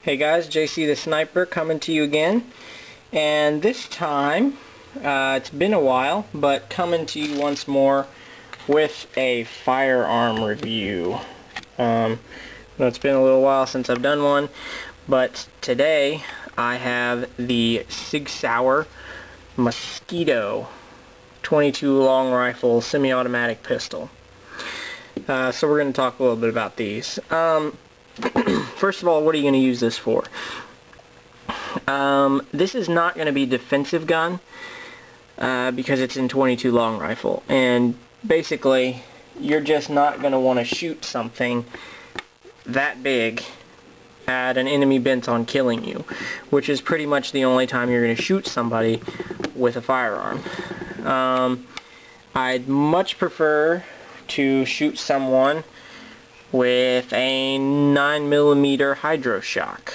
Hey guys, JC the Sniper coming to you again, and this time it's been a while, but coming to you once more with a firearm review. It's been a little while since I've done one, but today I have the Sig Sauer Mosquito 22 long rifle semi-automatic pistol. So we're going to talk a little bit about these. First of all, what are you going to use this for? This is not going to be defensive gun because it's in 22 long rifle, and basically you're just not going to want to shoot something that big at an enemy bent on killing you, which is pretty much the only time you're going to shoot somebody with a firearm. I'd much prefer to shoot someone with a 9mm hydro shock.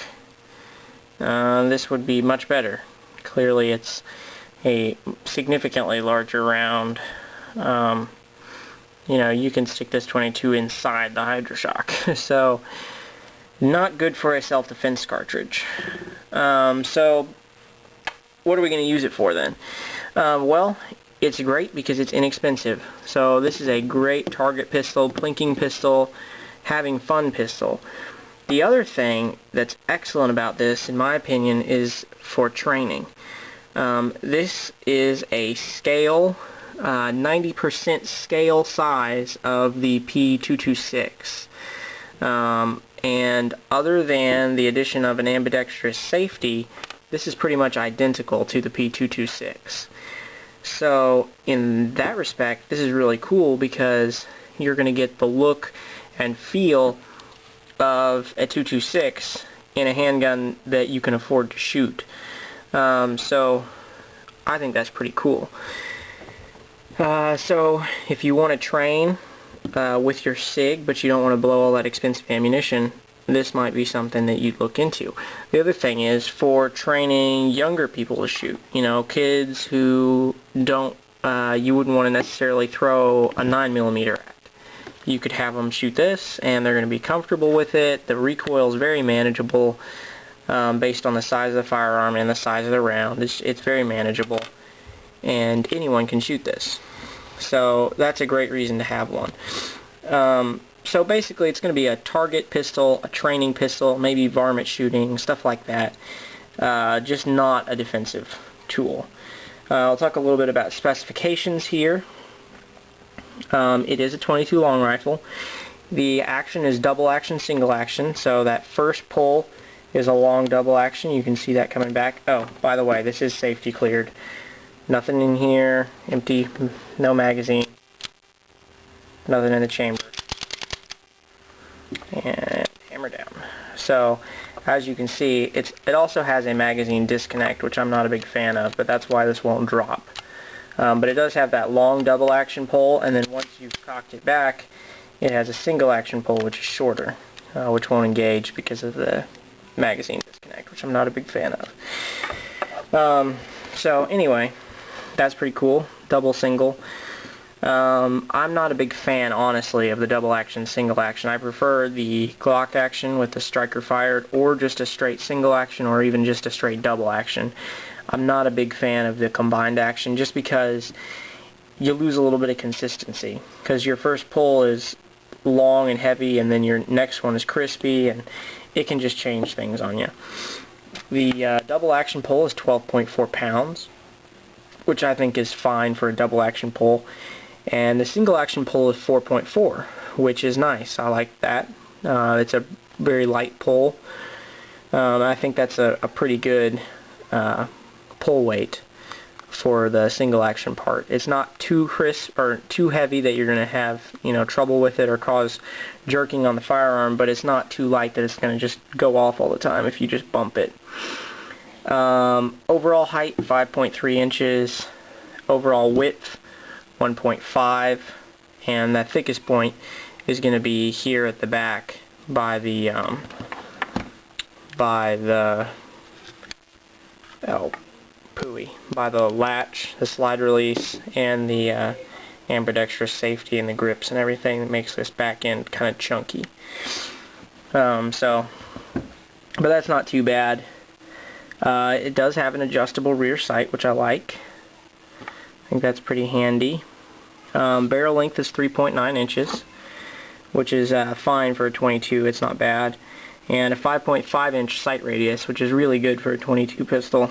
This would be much better. Clearly it's a significantly larger round. You can stick this 22 inside the hydro shock. So not good for a self-defense cartridge. So what are we going to use it for then? Well, it's great because it's inexpensive. So this is a great target pistol, plinking pistol, having fun pistol. The other thing that's excellent about this, in my opinion, is for training. This is a scale, 90% scale size of the P226. And other than the addition of an ambidextrous safety, this is pretty much identical to the P226. So in that respect, this is really cool because you're going to get the look and feel of a 226 in a handgun that you can afford to shoot. So I think that's pretty cool. So if you want to train with your SIG, but you don't want to blow all that expensive ammunition, this might be something that you'd look into. The other thing is for training younger people to shoot. Kids who don't, you wouldn't want to necessarily throw a 9mm at. You could have them shoot this, and they're going to be comfortable with it. The recoil is very manageable based on the size of the firearm and the size of the round. It's very manageable, and anyone can shoot this. So that's a great reason to have one. So basically it's going to be a target pistol, a training pistol, maybe varmint shooting, stuff like that. Just not a defensive tool. I'll talk a little bit about specifications here. It is a 22 long rifle. The action is double action, single action, so that first pull is a long double action. You can see that coming back. Oh, by the way, this is safety cleared. Nothing in here, empty, no magazine, nothing in the chamber. And hammer down. So as you can see, it also has a magazine disconnect, which I'm not a big fan of, but that's why this won't drop. But it does have that long double action pull, and then once you've cocked it back, it has a single action pull, which is shorter, which won't engage because of the magazine disconnect, which I'm not a big fan of. So anyway, that's pretty cool. Double, single. I'm not a big fan, honestly, of the double action, single action. I prefer the Glock action with the striker fired, or just a straight single action, or even just a straight double action. I'm not a big fan of the combined action just because you lose a little bit of consistency, because your first pull is long and heavy, and then your next one is crispy, and it can just change things on you. The double action pull is 12.4 pounds, which I think is fine for a double action pull. And the single action pull is 4.4, which is nice. I like that. It's a very light pull. I think that's a pretty good pull weight for the single action part. It's not too crisp or too heavy that you're going to have trouble with it or cause jerking on the firearm, but it's not too light that it's going to just go off all the time if you just bump it. Overall height 5.3 inches. Overall width 1.5, and that thickest point is going to be here at the back by the by the latch, the slide release, and the ambidextrous safety and the grips and everything that makes this back end kind of chunky. So but that's not too bad. It does have an adjustable rear sight, which I like. I think that's pretty handy. Barrel length is 3.9 inches, which is fine for a 22. It's not bad. And a 5.5 inch sight radius, which is really good for a 22 pistol.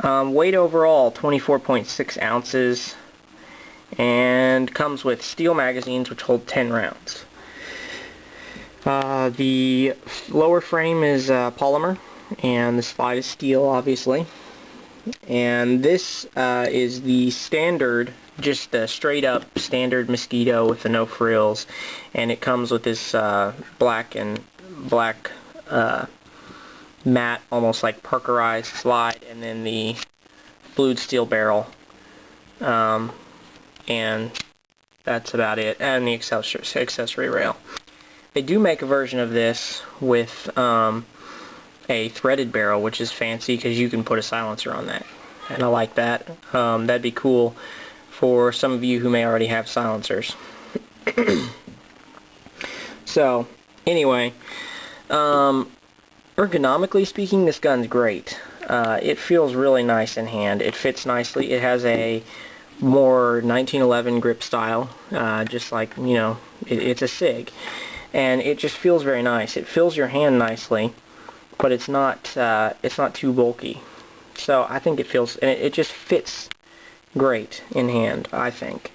Weight overall, 24.6 ounces, and comes with steel magazines which hold 10 rounds. The lower frame is polymer, and the slide is steel, obviously. And this is the standard, just the straight up standard Mosquito with the no frills, and it comes with this black matte, almost like Parkerized slide, and then the blued steel barrel, and that's about it, and the accessory rail. They do make a version of this with a threaded barrel, which is fancy because you can put a silencer on that, and I like that. That'd be cool for some of you who may already have silencers. So anyway, ergonomically speaking, this gun's great. It feels really nice in hand. It fits nicely. It has a more 1911 grip style, just like, you know, it's a Sig, and it just feels very nice. It fills your hand nicely, but it's not too bulky. So I think it feels, and it just fits great in hand, I think.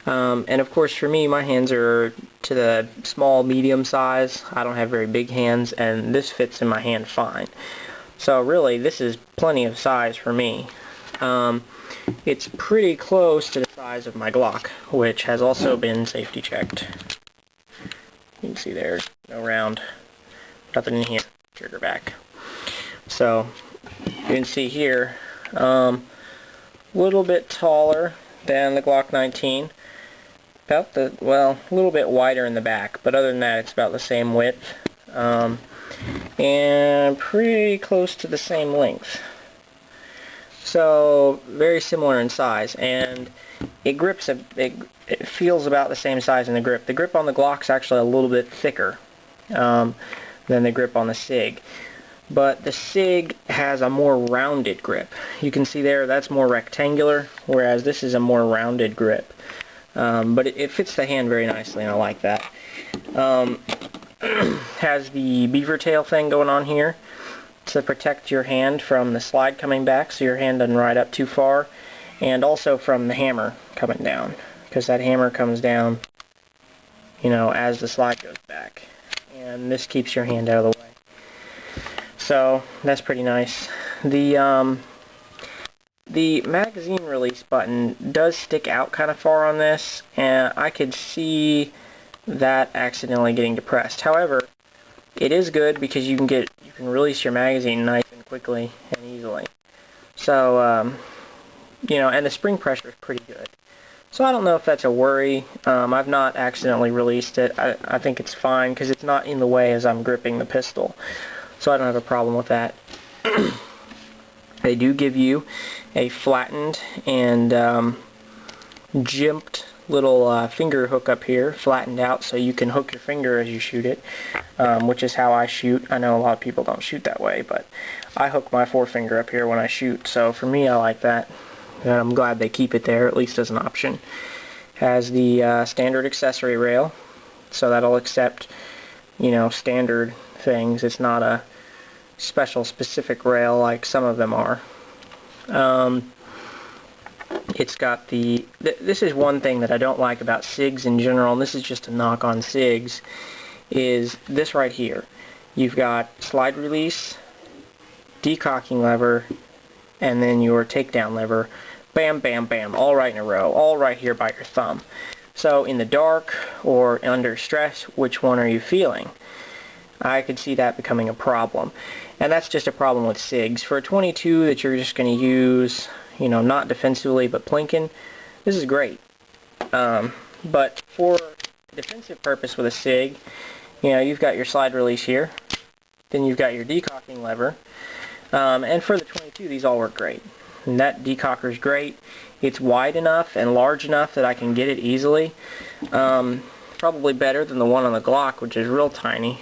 And of course, for me, my hands are to the small, medium size. I don't have very big hands, and this fits in my hand fine. So really, this is plenty of size for me. It's pretty close to the size of my Glock, which has also been safety checked. You can see there's no round, nothing in here, trigger back. So you can see here, little bit taller than the Glock 19. About the, well, a little bit wider in the back, but other than that, it's about the same width, and pretty close to the same length. So very similar in size, and it grips it feels about the same size in the grip. The grip on the Glock's actually a little bit thicker than the grip on the Sig, but the Sig has a more rounded grip. You can see there, that's more rectangular, whereas this is a more rounded grip. But it fits the hand very nicely, and I like that. Has the beaver tail thing going on here to protect your hand from the slide coming back, so your hand doesn't ride up too far, and also from the hammer coming down, because that hammer comes down, you know, as the slide goes back, and this keeps your hand out of the way. So that's pretty nice. The magazine release button does stick out kind of far on this, and I could see that accidentally getting depressed. However, it is good because you can release your magazine nice and quickly and easily. So, you know, and the spring pressure is pretty good. So I don't know if that's a worry. I've not accidentally released it. I think it's fine because it's not in the way as I'm gripping the pistol. So I don't have a problem with that. They do give you a flattened and jimped little finger hook up here, flattened out so you can hook your finger as you shoot it, which is how I shoot. I know a lot of people don't shoot that way, but I hook my forefinger up here when I shoot, so for me I like that, and I'm glad they keep it there, at least as an option. Has the standard accessory rail, so that'll accept, you know, standard things. It's not a special specific rail like some of them are. It's got the, this is one thing that I don't like about SIGs in general, and this is just a knock on SIGs, is this right here. You've got slide release, decocking lever, and then your takedown lever. Bam, bam, bam, all right in a row, all right here by your thumb. So in the dark or under stress, which one are you feeling? I could see that becoming a problem. And that's just a problem with SIGs. For a 22 that you're just going to use, you know, not defensively but plinking, this is great. But for defensive purpose with a SIG, you know, you've got your slide release here, then you've got your decocking lever, and for the 22 these all work great. And that decocker is great. It's wide enough and large enough that I can get it easily. Probably better than the one on the Glock, which is real tiny.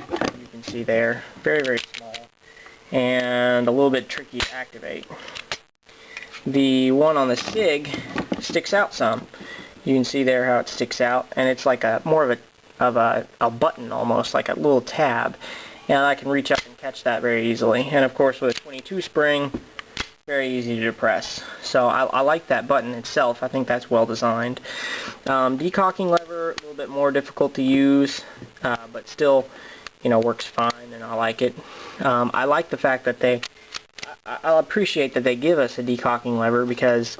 As you can can see there. Very, very small. And a little bit tricky to activate. The one on the Sig sticks out some. You can see there how it sticks out, and it's like a more of a button almost, like a little tab. And I can reach up and catch that very easily. And of course with a 22 spring, very easy to depress. So I like that button itself. I think that's well designed. Decocking lever, a little bit more difficult to use, but still, works fine, and I like it. I like the fact that I'll appreciate that they give us a decocking lever, because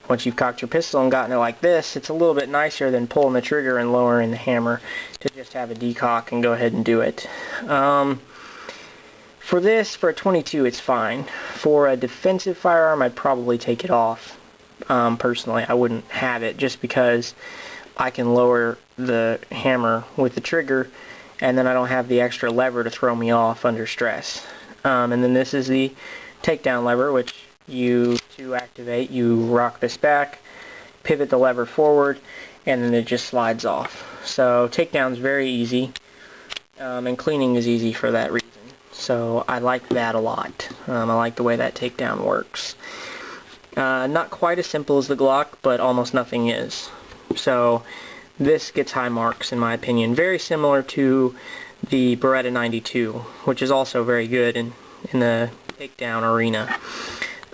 once you've cocked your pistol and gotten it like this, it's a little bit nicer than pulling the trigger and lowering the hammer to just have a decock and go ahead and do it. For a 22, it's fine. For a defensive firearm, I'd probably take it off. Personally, I wouldn't have it, just because I can lower the hammer with the trigger, and then I don't have the extra lever to throw me off under stress. And then this is the takedown lever, which to activate, you rock this back, pivot the lever forward, and then it just slides off. So takedown's very easy, and cleaning is easy for that reason. So I like that a lot. I like the way that takedown works. Not quite as simple as the Glock, but almost nothing is. So this gets high marks in my opinion. Very similar to the Beretta 92, which is also very good in the takedown arena.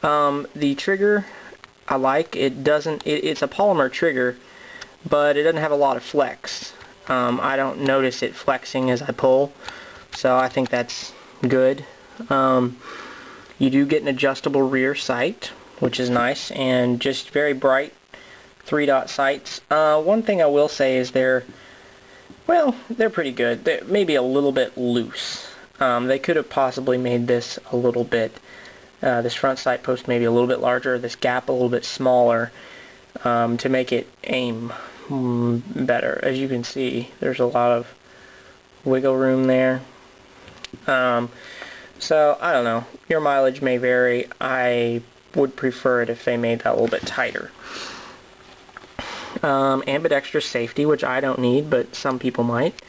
The trigger I like. It's a polymer trigger, but it doesn't have a lot of flex. I don't notice it flexing as I pull, so I think that's good. You do get an adjustable rear sight, which is nice, and just very bright 3-dot sights. One thing I will say is they're pretty good. They're maybe a little bit loose. They could have possibly made this a little bit, this front sight post maybe a little bit larger, this gap a little bit smaller, to make it aim better. As you can see, there's a lot of wiggle room there. So I don't know, your mileage may vary. I would prefer it if they made that a little bit tighter. Ambidextrous safety, which I don't need, but some people might,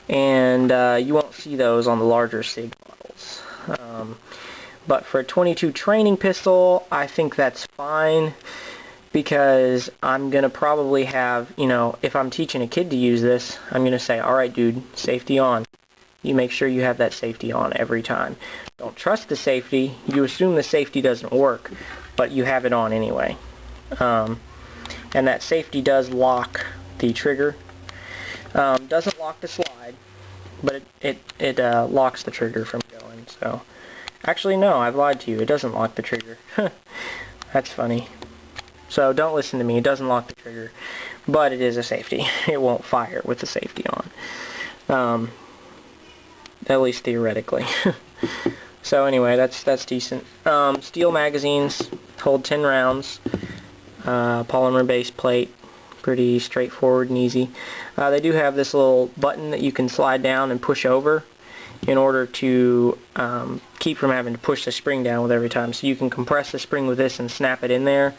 and you won't see those on the larger SIG models. But for a 22 training pistol, I think that's fine, because I'm gonna probably have, if I'm teaching a kid to use this, I'm gonna say, alright dude, safety on. You make sure you have that safety on every time. Don't trust the safety. You assume the safety doesn't work, but you have it on anyway. And that safety does lock the trigger. Doesn't lock the slide, but it locks the trigger from going. So, actually no, I've lied to you. It doesn't lock the trigger. That's funny. So don't listen to me. It doesn't lock the trigger, but it is a safety. It won't fire with the safety on. At least theoretically. So anyway, that's decent. Steel magazines hold 10 rounds. Polymer base plate, pretty straightforward and easy. They do have this little button that you can slide down and push over in order to keep from having to push the spring down with every time. So you can compress the spring with this and snap it in there,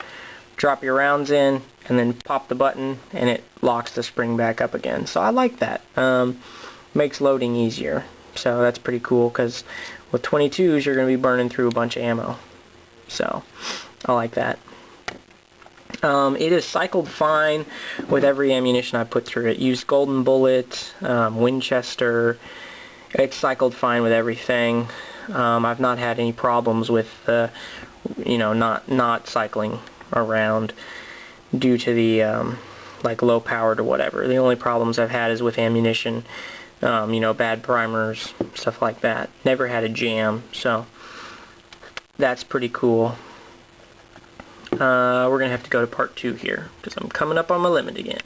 drop your rounds in, and then pop the button and it locks the spring back up again. So I like that. Makes loading easier. So that's pretty cool, because with 22s you're going to be burning through a bunch of ammo. So I like that. It is cycled fine with every ammunition I put through it. Used Golden Bullet, Winchester. It's cycled fine with everything. I've not had any problems with not cycling around due to the like low powered or whatever. The only problems I've had is with ammunition. Bad primers, stuff like that. Never had a jam, so that's pretty cool. We're going to have to go to part 2 here, because I'm coming up on my limit again.